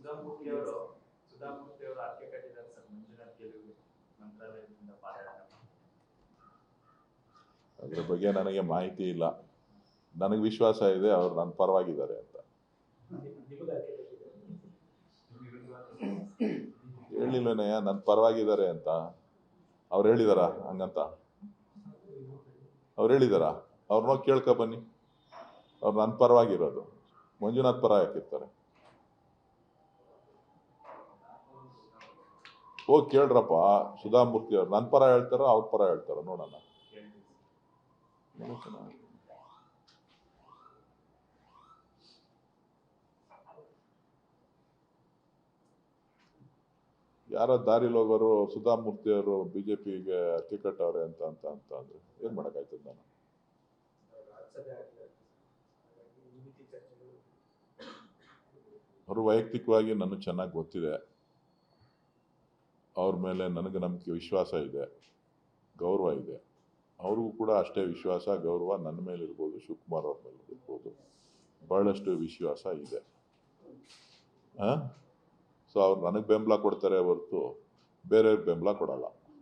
ಸುಧಾಮೂರ್ತಿ ಅವರು ಅರ್ಕೆ ಕಟ್ಟಿದ್ದಾರೆ ಸರ್ ಮಂಜುನಾಥ್ ಗೆಲುವಿಗೆ ಮಂತ್ರಾಲಯದಿಂದ ಪಾರಾಯಣ. ಅದ್ರ ಬಗ್ಗೆ ನನಗೆ ಮಾಹಿತಿ ಇಲ್ಲ. ನನಗೆ ವಿಶ್ವಾಸ ಇದೆ ಅವ್ರು ನನ್ನ ಪರವಾಗಿದ್ದಾರೆ ಅಂತ. ಹೇಳಿಲ್ವೇನಯ್ಯ ನನ್ನ ಪರವಾಗಿದ್ದಾರೆ ಅಂತ. ಅವ್ರು ಹೇಳಿದಾರ ಹಂಗಂತ? ಅವ್ರು ಹೇಳಿದಾರ? ಅವ್ರನ್ನ ಕೇಳ್ಕೊ ಬನ್ನಿ. ಅವ್ರು ನನ್ನ ಪರವಾಗಿರೋದು. ಮಂಜುನಾಥ್ ಪರ ಯಾಕಿರ್ತಾರೆ? ಹೋಗಿ ಕೇಳ್ರಪ್ಪ. ಸುಧಾಮೂರ್ತಿ ಅವ್ರು ನನ್ನ ಪರ ಹೇಳ್ತಾರೋ ಅವ್ರ ಪರ ಹೇಳ್ತಾರೋ ನೋಡೋಣ. ಯಾರೋ ದಾರಿಲಿ ಹೋಗೋರು ಸುಧಾಮೂರ್ತಿ ಅವರು ಬಿಜೆಪಿಗೆ ಅಕ್ಕಿ ಕಟ್ಟವ್ರೆ ಅಂತ ಅಂದ್ರೆ ಏನ್ ಮಾಡಕ್ಕಾಯ್ತದ? ನಾನು ಅವರು ವೈಯಕ್ತಿಕವಾಗಿ ನನಗೆ ಚೆನ್ನಾಗಿ ಗೊತ್ತಿದೆ. ಅವ್ರ ಮೇಲೆ ನನಗೆ ನಂಬಿಕೆ ವಿಶ್ವಾಸ ಇದೆ, ಗೌರವ ಇದೆ. ಅವ್ರಿಗೂ ಕೂಡ ಅಷ್ಟೇ ವಿಶ್ವಾಸ ಗೌರವ ನನ್ನ ಮೇಲೆ ಇರ್ಬೋದು, ಶಿವಕುಮಾರ್ ಅವ್ರ ಮೇಲೆ ಇರ್ಬೋದು, ಬಹಳಷ್ಟು ವಿಶ್ವಾಸ ಇದೆ. ಸೊ ಅವ್ರು ನನಗೆ ಬೆಂಬಲ ಕೊಡ್ತಾರೆ ಹೊರತು ಬೇರೆಯವ್ರಿಗೆ ಬೆಂಬಲ ಕೊಡಲ್ಲ.